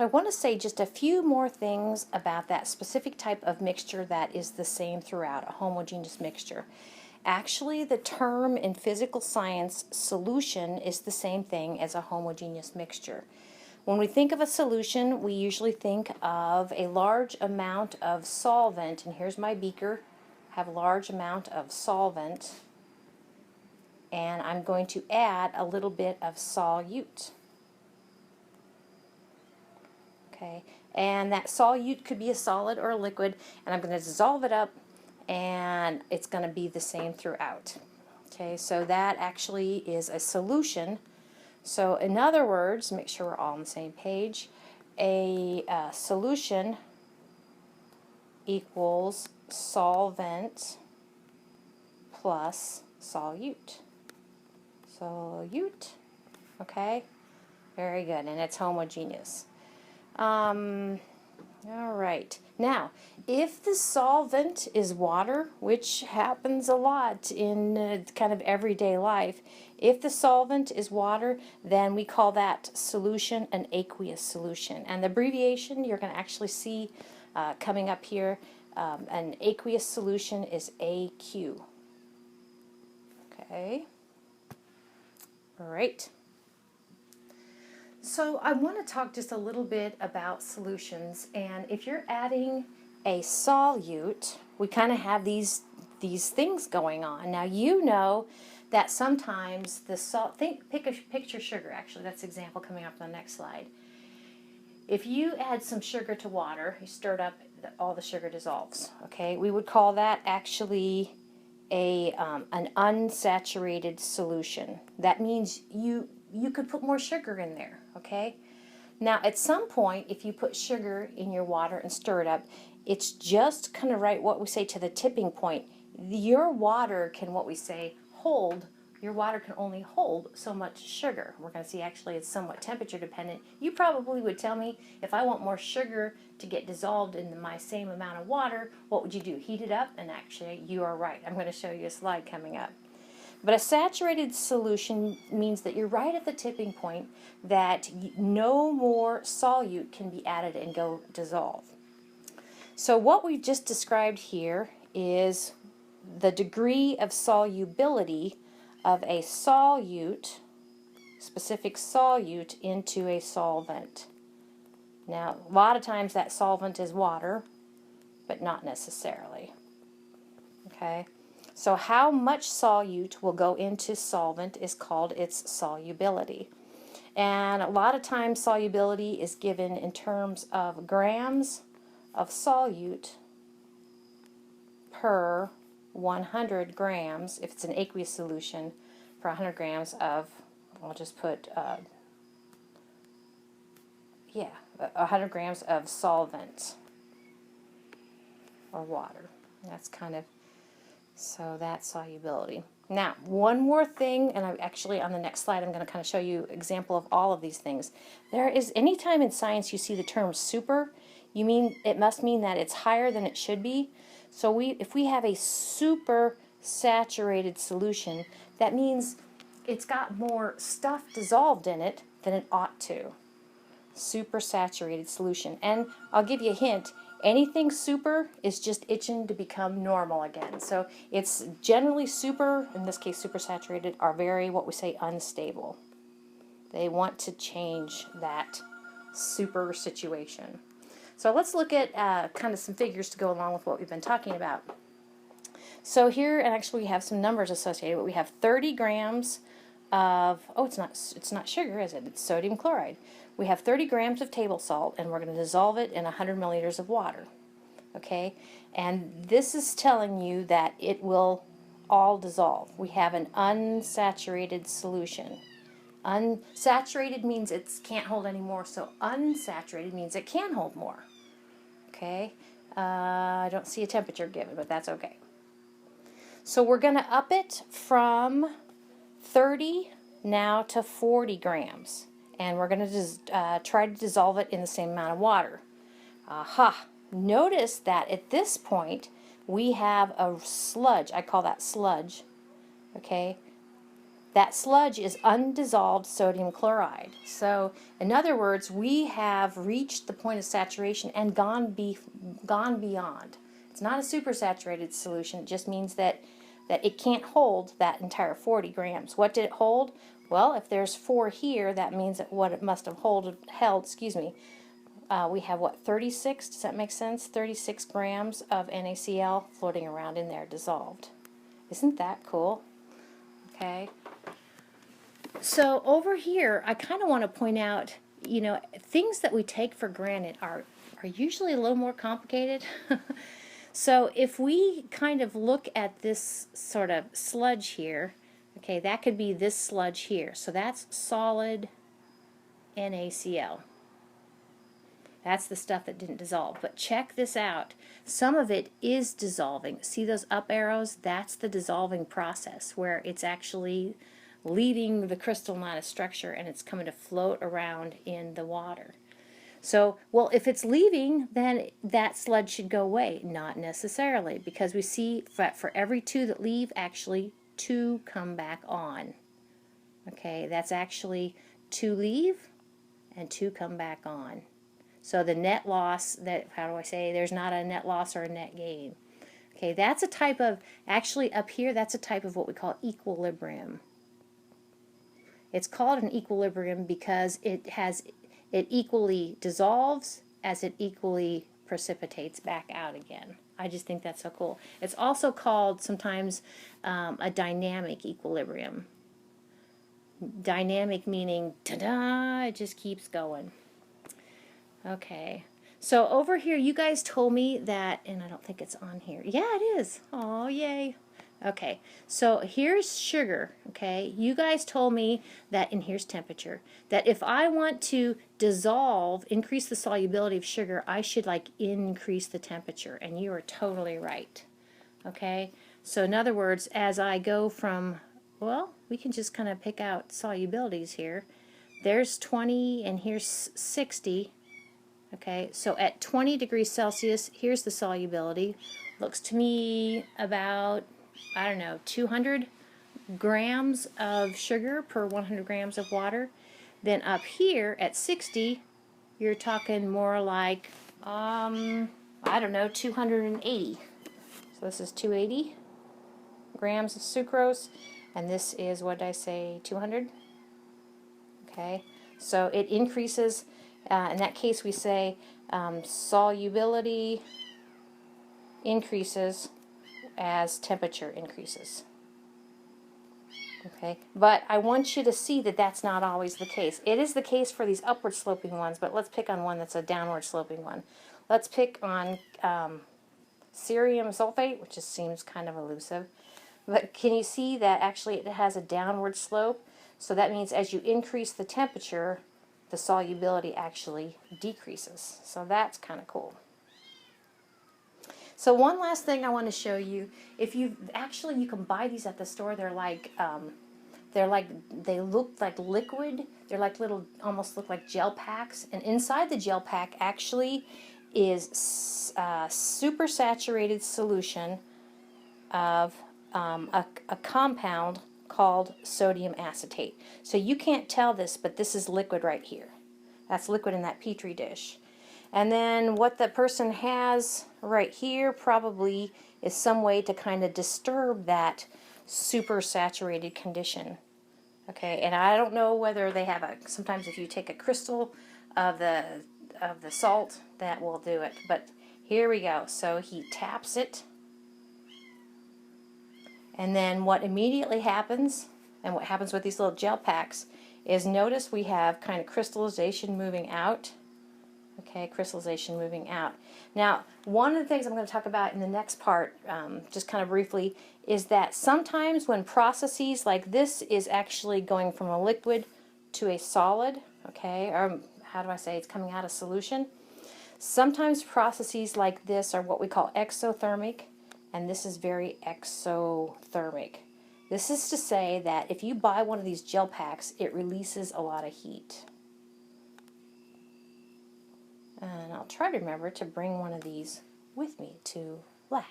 So I want to say just a few more things about that specific type of mixture that is the same throughout, a homogeneous mixture. Actually, the term in physical science, solution, is the same thing as a homogeneous mixture. When we think of a solution, we usually think of a large amount of solvent, and here's my beaker, have a large amount of solvent, and I'm going to add a little bit of solute. Okay, and that solute could be a solid or a liquid, and I'm going to dissolve it up, and it's going to be the same throughout. Okay, so that actually is a solution. So in other words, make sure we're all on the same page, a solution equals solvent plus solute. Solute, okay, very good, and it's homogeneous. All right. Now, if the solvent is water, which happens a lot in kind of everyday life, if the solvent is water, then we call that solution an aqueous solution. And the abbreviation you're going to actually see coming up here, an aqueous solution is AQ. Okay. All right. So I want to talk just a little bit about solutions, and if you're adding a solute, we kind of have these things going on. Now you know that sometimes the salt, picture sugar, actually that's the example coming up on the next slide. If you add some sugar to water, you stir it up, all the sugar dissolves. Okay, we would call that actually an unsaturated solution. That means you could put more sugar in there, okay? Now, at some point, if you put sugar in your water and stir it up, it's just kind of right what we say to the tipping point. Your water can, what we say, your water can only hold so much sugar. We're going to see actually it's somewhat temperature dependent. You probably would tell me if I want more sugar to get dissolved in my same amount of water, what would you do? Heat it up? And actually, you are right. I'm going to show you a slide coming up. But a saturated solution means that you're right at the tipping point that no more solute can be added and go dissolve. So what we've just described here is the degree of solubility of a solute, specific solute, into a solvent. Now, a lot of times that solvent is water, but not necessarily. Okay? So how much solute will go into solvent is called its solubility. And a lot of times solubility is given in terms of grams of solute per 100 grams, if it's an aqueous solution, per 100 grams of, I'll just put, 100 grams of solvent or water. That's kind of, so that's solubility. Now, one more thing, and actually on the next slide I'm going to kind of show you an example of all of these things. There is, anytime in science you see the term super, it must mean that it's higher than it should be. So if we have a super saturated solution, that means it's got more stuff dissolved in it than it ought to. Super saturated solution. And I'll give you a hint. Anything super is just itching to become normal again. So it's generally super, in this case super saturated, are very, what we say, unstable. They want to change that super situation. So let's look at kind of some figures to go along with what we've been talking about. So here, and actually we have some numbers associated, but we have 30 grams of, it's not sugar, is it? It's sodium chloride. We have 30 grams of table salt, and we're going to dissolve it in 100 milliliters of water. Okay? And this is telling you that it will all dissolve. We have an unsaturated solution. Unsaturated means it can't hold any more, so unsaturated means it can hold more. Okay? I don't see a temperature given, but that's okay. So we're going to up it from 30 now to 40 grams. And we're going to try to dissolve it in the same amount of water. Aha! Notice that at this point we have a sludge. I call that sludge. Okay? that sludge is undissolved sodium chloride. So, in other words, we have reached the point of saturation and gone beyond. It's not a supersaturated solution. It just means that it can't hold that entire 40 grams. What did it hold? Well, if there's 4 here, that means that what it must have held, we have what, 36? Does that make sense? 36 grams of NaCl floating around in there, dissolved. Isn't that cool? Okay. So over here, I kind of want to point out, things that we take for granted are usually a little more complicated. So if we kind of look at this sort of sludge here, okay, that could be this sludge here. So that's solid NaCl. That's the stuff that didn't dissolve. But check this out. Some of it is dissolving. See those up arrows? That's the dissolving process where it's actually leaving the crystalline structure and it's coming to float around in the water. So, well, if it's leaving, then that sludge should go away. Not necessarily, because we see that for every 2 that leave, actually 2 come back on. Okay, that's actually 2 leave and 2 come back on. So the net loss, there's not a net loss or a net gain. Okay, that's a type of, actually up here, that's a type of what we call equilibrium. It's called an equilibrium because it equally dissolves as it equally precipitates back out again. I just think that's so cool. It's also called sometimes a dynamic equilibrium. Dynamic meaning, ta-da, it just keeps going. Okay, so over here you guys told me that, and I don't think it's on here. Yeah, it is. Oh, yay. Okay, so here's sugar, okay? You guys told me that, and here's temperature, that if I want to increase the solubility of sugar, I should increase the temperature, and you are totally right, okay? So in other words, as I go from, well, we can just kind of pick out solubilities here. There's 20 and here's 60. Okay, so at 20 degrees Celsius, here's the solubility. Looks to me about, I don't know, 200 grams of sugar per 100 grams of water. Then up here at 60, you're talking more like, I don't know, 280. So this is 280 grams of sucrose, and this is, what did I say, 200? Okay, so it increases. In that case, we say solubility increases as temperature increases. Okay, but I want you to see that that's not always the case. It is the case for these upward sloping ones, but let's pick on one that's a downward sloping one. Let's pick on cerium sulfate, which just seems kind of elusive. But can you see that actually it has a downward slope? So that means as you increase the temperature, the solubility actually decreases. So that's kind of cool. So one last thing I want to show you, you can buy these at the store. They look like liquid. They're like little, almost look like gel packs. And inside the gel pack actually is super saturated solution of a compound called sodium acetate. So you can't tell this, but this is liquid right here. That's liquid in that Petri dish. And then what the person has right here probably is some way to kind of disturb that super saturated condition. Okay, and I don't know whether they have sometimes if you take a crystal of the salt, that will do it. But here we go. So he taps it. And then what immediately happens, and what happens with these little gel packs, is notice we have kind of crystallization moving out. Okay, crystallization moving out. Now, one of the things I'm going to talk about in the next part, just kind of briefly, is that sometimes when processes like this is actually going from a liquid to a solid, okay, or how do I say, it's coming out of solution. Sometimes processes like this are what we call exothermic, and this is very exothermic. This is to say that if you buy one of these gel packs, it releases a lot of heat. And I'll try to remember to bring one of these with me to lab.